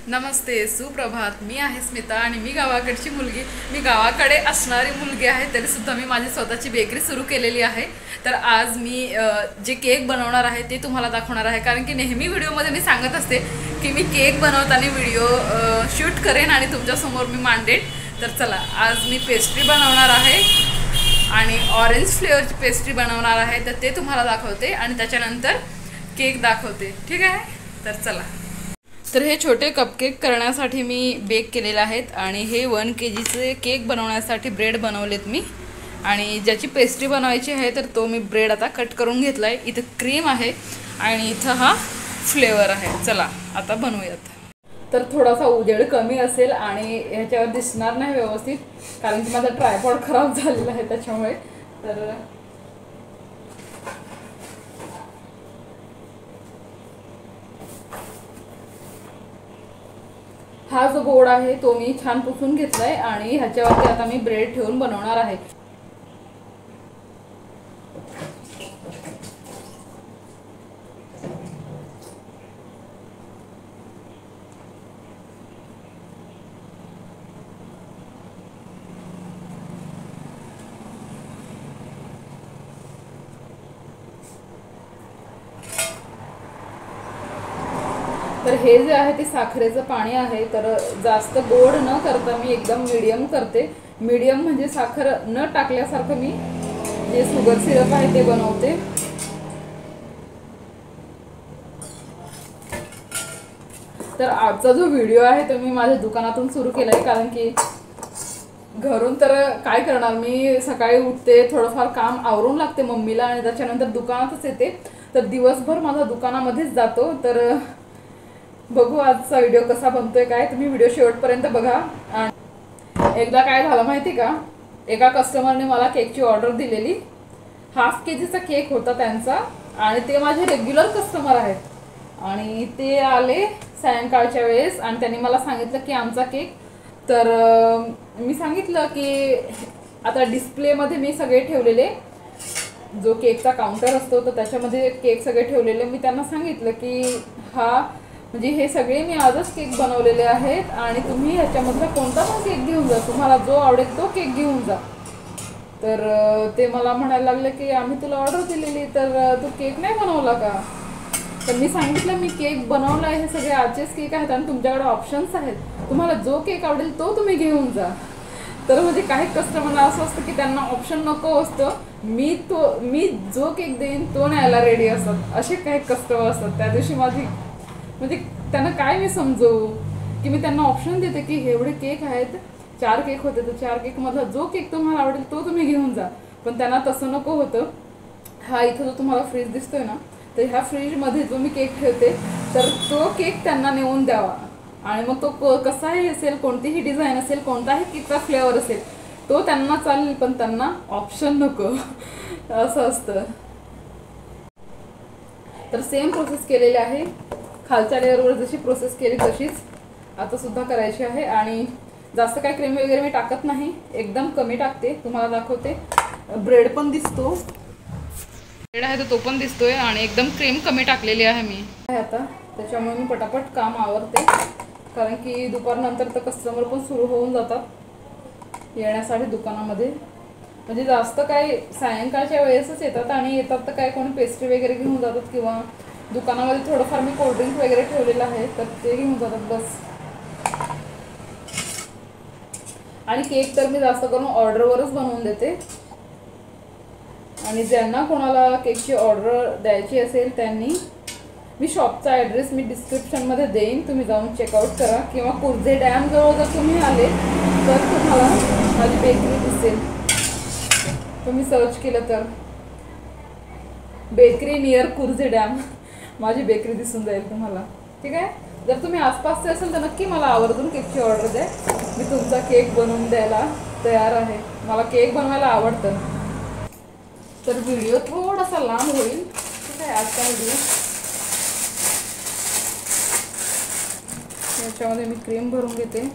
नमस्ते, सुप्रभात. मी आहे स्मिता आणि मी गावाकडची मुलगी. मी गावाकडे असणारी मुलगी आहे, तरीसुद्धा मी माझी स्वतःची बेकरी सुरू केलेली आहे. तर आज मी जे केक बनवणार आहे ते तुम्हाला दाखवणार आहे, कारण की नेहमी व्हिडिओमध्ये मी सांगत असते की मी केक बनवताना व्हिडिओ शूट करेन आणि तुमच्यासमोर मी मांडेन. तर चला, आज मी पेस्ट्री बनवणार आहे आणि ऑरेंज फ्लेवरची पेस्ट्री बनवणार आहे. तर ते तुम्हाला दाखवते आणि त्याच्यानंतर केक दाखवते, ठीक आहे? तर चला. तर हे छोटे कपकेक करण्यासाठी मी बेक केलेले आहेत आणि हे 1 kgचे केक बनवण्यासाठी ब्रेड बनवलेत मी. आणि ज्याची पेस्ट्री बनवायची आहे तर तो मी ब्रेड आता कट करून घेतला आहे. इथं क्रीम आहे आणि इथं हा फ्लेवर आहे. चला आता बनवूयात. तर थोडासा उजेड कमी असेल आणि ह्याच्यावर दिसणार नाही व्यवस्थित, कारण की माझा ट्रायपॉड खराब झालेला आहे त्याच्यामुळे. तर हा जो बोर्ड आहे तो मी छान पुसून घेतलाय आणि ह्याच्यावरती आता मी ब्रेड ठेवून बनवणार आहे. तर हे जे आहे ते साखरेचं पाणी आहे. तर जास्त गोड न करता मी एकदम मीडियम करते. मीडियम म्हणजे साखर न टाकल्यासारखं मी जे शुगर सिरप आहे ते बनवते. तर आजचा जो व्हिडिओ आहे तो मी माझ्या दुकानातून सुरू केला आहे, कारण की घरून तर काय करणार, मी सकाळी उठते, थोडंफार काम आवरून लागते मम्मीला आणि त्याच्यानंतर दुकानातच येते. तर दिवसभर माझा दुकानामध्येच जातो. तर बघू आजचा व्हिडिओ कसा बनतोय काय, तुम्ही व्हिडिओ शेवटपर्यंत बघा. एकदा काय झालं माहिती का, एका कस्टमरने मला केकची ऑर्डर दिलेली. 1/2 kgचा केक होता त्यांचा आणि ते माझे रेग्युलर कस्टमर आहेत आणि ते आले सायंकाळच्या वेळेस आणि त्यांनी मला सांगितलं की आमचा केक. तर मी सांगितलं की आता डिस्प्लेमध्ये मी सगळे ठेवलेले, जो केकचा काउंटर असतो तर त्याच्यामध्ये केक सगळे ठेवलेले. मी त्यांना सांगितलं की म्हणजे हे सगळे मी आजच केक बनवलेले आहेत आणि तुम्ही ह्याच्यामधला कोणता पण केक घेऊन जा, तुम्हाला जो आवडेल तो केक घेऊन जा. तर ते मला म्हणायला लागले की आम्ही तुला ऑर्डर दिलेली, तर तू केक नाही बनवला का? तर मी सांगितलं मी केक बनवला आहे, हे सगळे आजचेच केक आहेत आणि तुमच्याकडे ऑप्शन्स आहेत, तुम्हाला जो केक आवडेल तो तुम्ही घेऊन जा. तर म्हणजे काही कस्टमरला असं असतं की त्यांना ऑप्शन नको असतं, मी जो केक देईन तो न्यायला रेडी असतात, असे काही कस्टमर असतात. त्या दिवशी माझी म्हणजे त्यांना काय मी समजवू की मी त्यांना ऑप्शन देते की एवढे केक आहेत, 4 केक होते, तर 4 केकमधला जो केक तुम्हाला आवडेल तो तुम्ही घेऊन जा. पण त्यांना तसं नको होतं. हा इथं जो तुम्हाला फ्रीज दिसतोय ना, तर ह्या फ्रीजमध्ये जो मी केक ठेवते तर तो केक त्यांना नेऊन द्यावा आणि मग तो कसाही असेल, कोणतीही डिझाईन असेल, कोणताही केकचा फ्लेवर असेल तो त्यांना चालेल, पण त्यांना ऑप्शन नको असं असतं. तर सेम प्रोसेस केलेली आहे. खालच्या लेअरवर जशी प्रोसेस केली तशीच आता सुद्धा करायची आहे. आणि जास्त काय क्रीम वगैरे मी टाकत नाही, एकदम कमी टाकते. तुम्हाला दाखवते, ब्रेड पण दिसतो, ब्रेड आहे तर तो पण दिसतोय आणि एकदम क्रीम कमी टाकलेली आहे मी आता. त्याच्यामुळे मी पटापट काम आवरते, कारण की दुपारनंतर तर कस्टमर पण सुरू होऊन जातात येण्यासाठी दुकानामध्ये. म्हणजे जास्त काय सायंकाळच्या वेळेसच येतात आणि येतात तर काय कोणी पेस्ट्री वगैरे घेऊन जातात किंवा दुकानामध्ये थोडंफार मी कोल्ड्रिंक वगैरे ठेवलेलं आहे तर ते घेऊन जातात बस. आणि केक तर मी जास्त करून ऑर्डरवरच बनवून देते आणि ज्यांना कोणाला केकची ऑर्डर द्यायची असेल त्यांनी मी शॉपचा ॲड्रेस मी डिस्क्रिप्शनमध्ये देईन, तुम्ही जाऊन चेकआउट करा. किंवा कुर्जे डॅमजवळ जर तुम्ही आले तर तुम्हाला माझी बेकरी दिसेल, तुम्ही सर्च केलं तर बेकरी नियर कुर्जे डॅम माझी बेकरी दिसून जाईल तुम्हाला, ठीक आहे? जर तुम्ही आसपासचे असेल तर नक्की मला आवर्जून केकची ऑर्डर द्या, मी तुमचा केक बनवून द्यायला तयार आहे. मला केक बनवायला आवडतं. तर व्हिडिओ थोडासा लांब होईल, ठीक आहे? आजचा व्हिडिओ याच्यामध्ये मी क्रीम भरून घेते.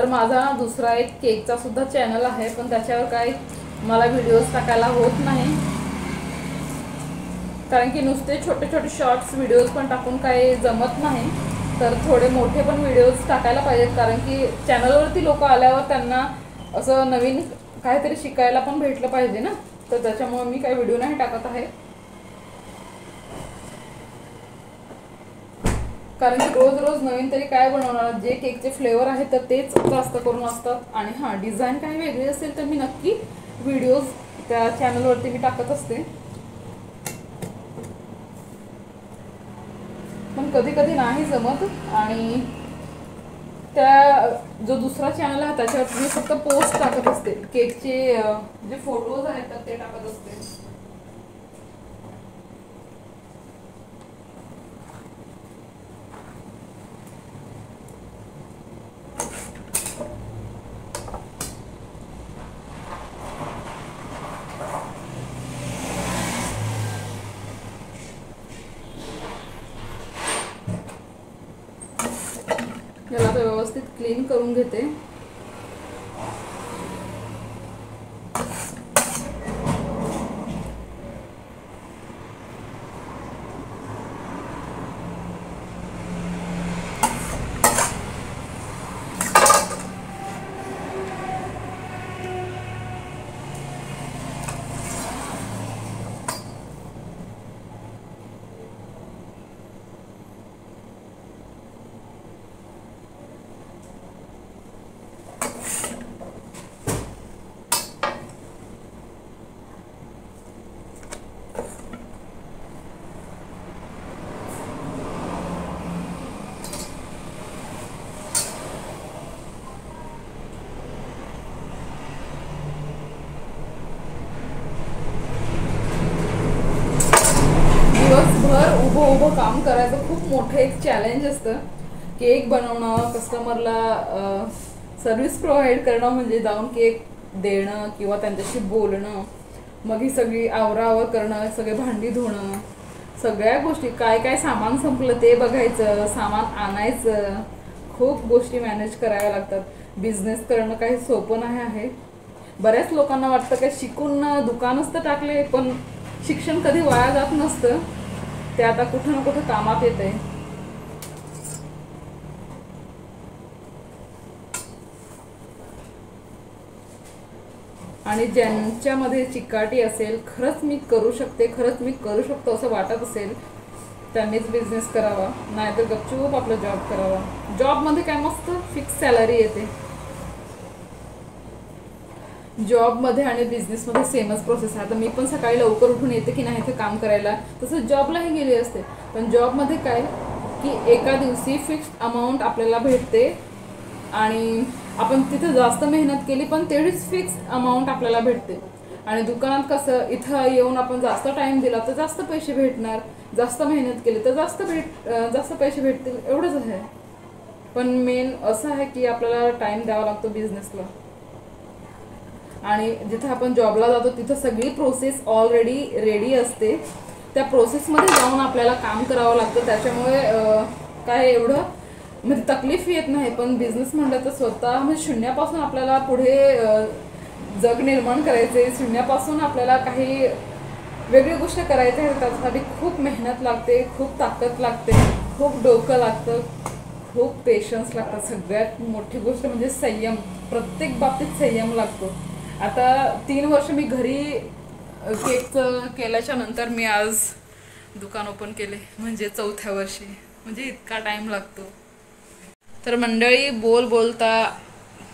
माझा दुसरा एक केकचा सुद्धा चॅनल आहे, पण त्याच्यावर काही मला व्हिडिओज टाकायला होत नाही, कारण की नुसते छोटे छोटे शॉर्ट्स व्हिडिओज पण टाकून काही जमत नाही. तर थोडे मोठे पण व्हिडिओज टाकायला पाहिजेत, कारण की चॅनलवरती लोक आल्यावर त्यांना असं नवीन काहीतरी शिकायला पण भेटलं पाहिजे ना. तर त्याच्यामुळे मी काही व्हिडिओ नाही टाकत आहे, कारण की रोज रोज नवीन तरी काय बनवणार. जे केकचे फ्लेवर आहेत तर तेच जास्त करून असतात. आणि हां, डिझाईन काही वेगळी असेल तर मी नक्की व्हिडिओज त्या चॅनलवरती मी टाकत असते, पण कधी कधी नाही जमत. आणि त्या जो दुसरा चॅनल आहे त्याच्यावर मी फक्त पोस्ट टाकत असते, केकचे जे फोटोज आहेत तर ते टाकत असते. याला आता व्यवस्थित क्लीन करून घेते. दिवसभर उभं काम करायचं खूप मोठं एक चॅलेंज असतं. केक बनवणं, कस्टमरला सर्व्हिस प्रोव्हाइड करणं, म्हणजे जाऊन केक देणं किंवा त्यांच्याशी बोलणं, मग ही सगळी आवरावर करणं, सगळे भांडी धुणं, सगळ्या गोष्टी, काय काय सामान संपलं ते बघायचं, सामान आणायचं, खूप गोष्टी मॅनेज कराव्या लागतात. बिझनेस करणं काही सोपं नाही आहे. बऱ्याच लोकांना वाटतं की शिकून दुकानच तर टाकले, पण शिक्षण कधी वाया जात नसतं, ते आता कुठं ना कुठं कामात येते. आणि ज्यांच्यामध्ये चिकाटी असेल, खरंच मी करू शकते, खरंच मी करू शकतो असं वाटत असेल, त्यांनीच बिझनेस करावा, नाहीतर गपचूप आपला जॉब करावा. जॉबमध्ये काय मस्त फिक्स सॅलरी येते. जॉबमध्ये आणि बिझनेसमध्ये सेमच प्रोसेस आहे. आता मी पण सकाळी लवकर उठून येते की नाही ते काम करायला, तसं जॉबलाही गेली असते. पण जॉबमध्ये काय की एका दिवशी फिक्स अमाऊंट आपल्याला भेटते, आणि आपण तिथे जास्त मेहनत केली पण तेवढीच फिक्स अमाऊंट आपल्याला भेटते. आणि दुकानात कसं, इथं येऊन आपण जास्त टाइम दिला तर जास्त पैसे भेटणार, जास्त मेहनत केली तर जास्त पैसे भेटतील, एवढंच आहे. पण मेन असं आहे की आपल्याला टाइम द्यावा लागतो बिझनेसला. आणि जिथे आपण जॉबला जातो तिथं सगळी प्रोसेस ऑलरेडी रेडी असते, त्या प्रोसेसमध्ये जाऊन आपल्याला काम करावं लागतं. त्याच्यामुळे काय एवढं म्हणजे तकलीफ येत नाही. पण बिझनेस म्हटलं तर स्वतः म्हणजे शून्यापासून आपल्याला पुढे जग निर्माण करायचे, शून्यापासून आपल्याला काही वेगळी गोष्ट करायची आहे. त्यासाठी खूप मेहनत लागते, खूप ताकद लागते, खूप डोकं लागतं, खूप पेशन्स लागतात. सगळ्यात मोठी गोष्ट म्हणजे संयम, प्रत्येक बाबतीत संयम लागतो. आता 3 वर्ष मी घरी केकचं केल्याच्या नंतर मी आज दुकान ओपन केले, म्हणजे 4थ्या वर्षी, म्हणजे इतका टाइम लागतो. तर मंडळी, बोलता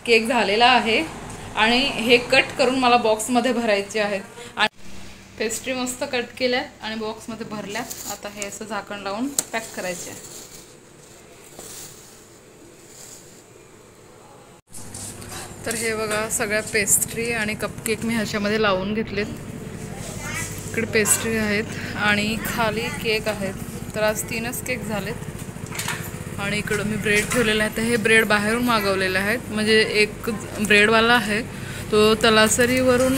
केक झालेला आहे, आणि हे कट करून मला बॉक्समध्ये भरायचे आहेत. आणि पेस्ट्री मस्त कट केल्या आणि बॉक्समध्ये भरल्या. आता हे असं झाकण लावून पॅक करायचे आहे. तर हे बघा, सगळ्या पेस्ट्री आणि कपकेक मी ह्याच्यामध्ये लावून घेतलेत. इकडे पेस्ट्री आहेत आणि खाली केक आहेत. तर आज 3च केक झालेत. आणि इकडं मी ब्रेड ठेवलेला आहे. तर हे ब्रेड बाहेरून मागवलेले आहेत, म्हणजे एक ब्रेडवाला आहे तो तलासरीवरून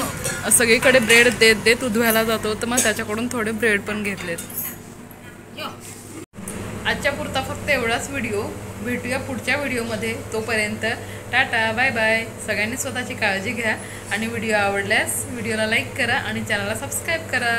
सगळीकडे ब्रेड देत उधवायला जातो, तर मग त्याच्याकडून थोडे ब्रेड पण घेतलेत. आजच्या पुरता फक्त एवढाच व्हिडिओ. भेटूया पुढच्या व्हिडिओमध्ये. तोपर्यंत टाटा बाय बाय. सगळ्यांनी स्वतःची काळजी घ्या आणि व्हिडिओ आवडल्यास व्हिडिओला लाईक करा आणि चॅनलला सबस्क्राईब करा.